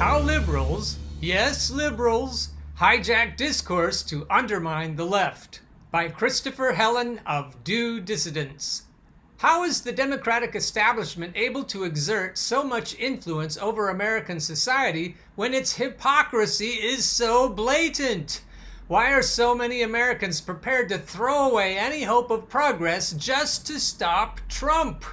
How liberals, yes liberals, hijack discourse to undermine the left, by Christopher Helen of Due Dissidence. How is the Democratic establishment able to exert so much influence over American society when its hypocrisy is so blatant? Why are so many Americans prepared to throw away any hope of progress just to stop Trump?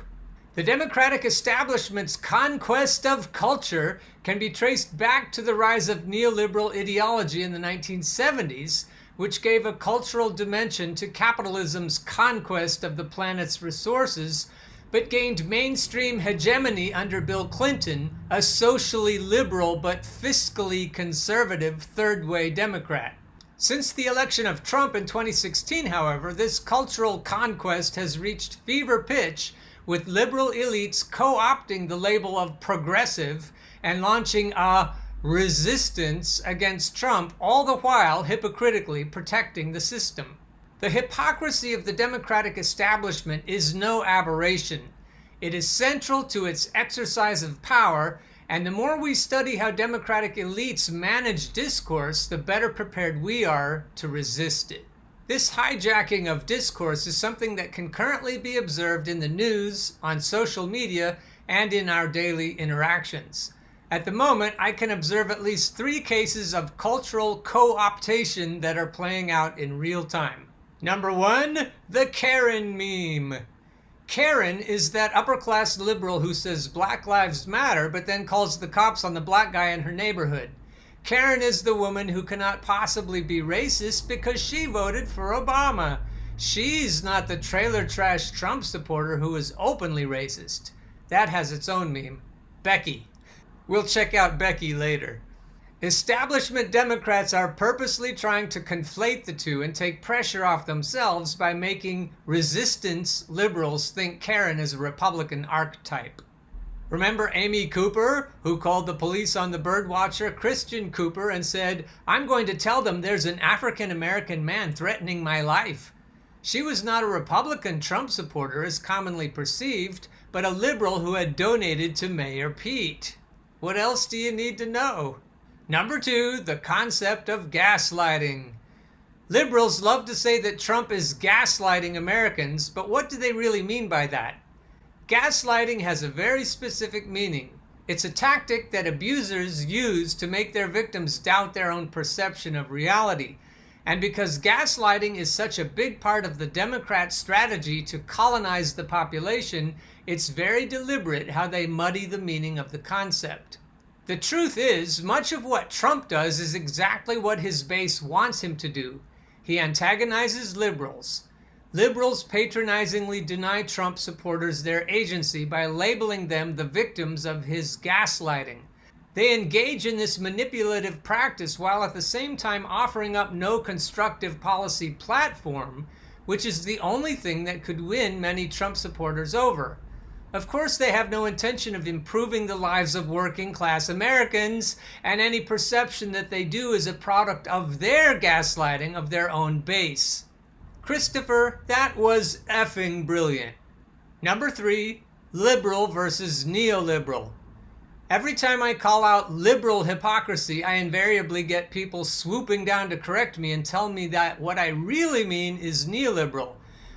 The Democratic establishment's conquest of culture can be traced back to the rise of neoliberal ideology in the 1970s, which gave a cultural dimension to capitalism's conquest of the planet's resources, but gained mainstream hegemony under Bill Clinton, a socially liberal but fiscally conservative third-way Democrat. Since the election of Trump in 2016, however, this cultural conquest has reached fever pitch, with liberal elites co-opting the label of progressive and launching a resistance against Trump, all the while hypocritically protecting the system. The hypocrisy of the Democratic establishment is no aberration. It is central to its exercise of power, and the more we study how Democratic elites manage discourse, the better prepared we are to resist it. This hijacking of discourse is something that can currently be observed in the news, on social media, and in our daily interactions. At the moment, I can observe at least 3 cases of cultural co-optation that are playing out in real time. Number 1, the Karen meme. Karen is that upper-class liberal who says Black Lives Matter, but then calls the cops on the black guy in her neighborhood. Karen is the woman who cannot possibly be racist because she voted for Obama. She's not the trailer trash Trump supporter who is openly racist. That has its own meme. Becky. We'll check out Becky later. Establishment Democrats are purposely trying to conflate the two and take pressure off themselves by making resistance liberals think Karen is a Republican archetype. Remember Amy Cooper, who called the police on the birdwatcher Christian Cooper and said, "I'm going to tell them there's an African-American man threatening my life." She was not a Republican Trump supporter as commonly perceived, but a liberal who had donated to Mayor Pete. What else do you need to know? Number 2, the concept of gaslighting. Liberals love to say that Trump is gaslighting Americans, but what do they really mean by that? Gaslighting has a very specific meaning. It's a tactic that abusers use to make their victims doubt their own perception of reality. And because gaslighting is such a big part of the Democrat strategy to colonize the population, it's very deliberate how they muddy the meaning of the concept. The truth is, much of what Trump does is exactly what his base wants him to do. He antagonizes liberals. Liberals patronizingly deny Trump supporters their agency by labeling them the victims of his gaslighting. They engage in this manipulative practice while at the same time offering up no constructive policy platform, which is the only thing that could win many Trump supporters over. Of course, they have no intention of improving the lives of working class Americans, and any perception that they do is a product of their gaslighting of their own base. Christopher, that was effing brilliant. Number 3, liberal versus neoliberal. Every time I call out liberal hypocrisy, I invariably get people swooping down to correct me and tell me that what I really mean is neoliberal.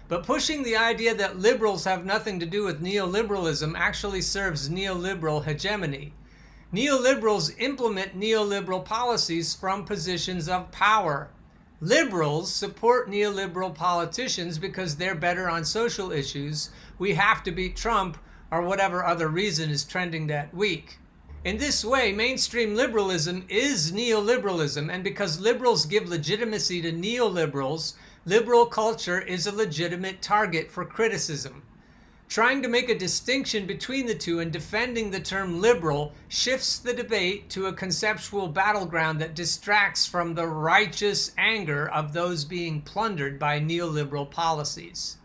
But pushing the idea that liberals have nothing to do with neoliberalism actually serves neoliberal hegemony. Neoliberals implement neoliberal policies from positions of power. Liberals support neoliberal politicians because they're better on social issues. We have to beat Trump or whatever other reason is trending that week. In this way, mainstream liberalism is neoliberalism, and because liberals give legitimacy to neoliberals, liberal culture is a legitimate target for criticism. Trying to make a distinction between the two and defending the term liberal shifts the debate to a conceptual battleground that distracts from the righteous anger of those being plundered by neoliberal policies.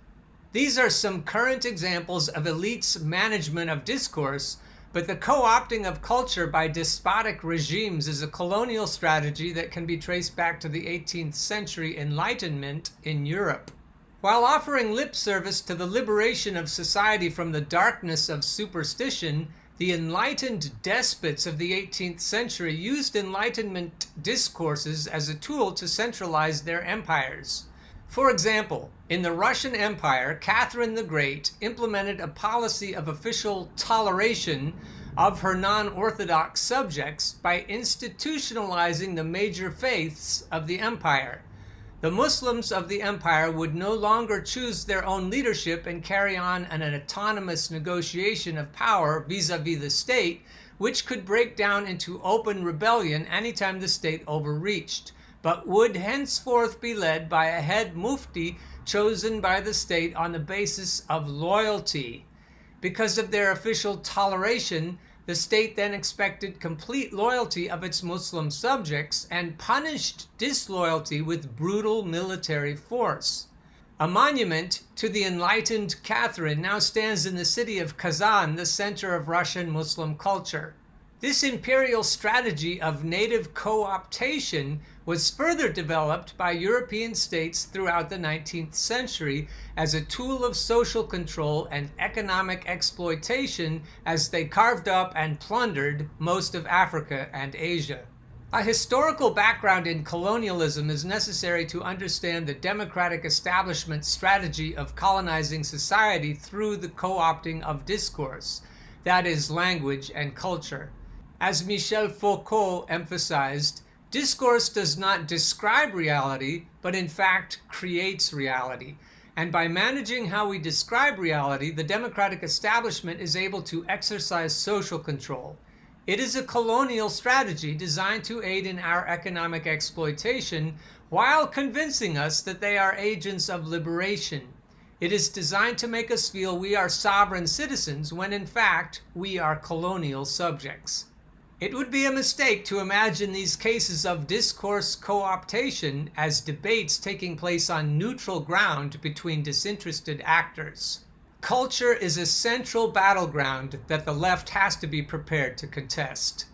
These are some current examples of elites' management of discourse, but the co-opting of culture by despotic regimes is a colonial strategy that can be traced back to the 18th century Enlightenment in Europe. While offering lip service to the liberation of society from the darkness of superstition, The enlightened despots of the 18th century used Enlightenment discourses as a tool to centralize their empires. For example, in the Russian Empire, Catherine the Great implemented a policy of official toleration of her non-Orthodox subjects by institutionalizing the major faiths of the empire. The Muslims of the empire would no longer choose their own leadership and carry on an autonomous negotiation of power vis-a-vis the state, which could break down into open rebellion anytime the state overreached, but would henceforth be led by a head mufti chosen by the state on the basis of loyalty. Because of their official toleration, the state then expected complete loyalty of its Muslim subjects and punished disloyalty with brutal military force. A monument to the enlightened Catherine now stands in the city of Kazan, the center of Russian Muslim culture. This imperial strategy of native co-optation was further developed by European states throughout the 19th century as a tool of social control and economic exploitation as they carved up and plundered most of Africa and Asia. A historical background in colonialism is necessary to understand the democratic establishment strategy of colonizing society through the co-opting of discourse, that is, language and culture. As Michel Foucault emphasized, discourse does not describe reality, but in fact creates reality. And by managing how we describe reality, the democratic establishment is able to exercise social control. It is a colonial strategy designed to aid in our economic exploitation while convincing us that they are agents of liberation. It is designed to make us feel we are sovereign citizens when in fact we are colonial subjects. It would be a mistake to imagine these cases of discourse co-optation as debates taking place on neutral ground between disinterested actors. Culture is a central battleground that the left has to be prepared to contest.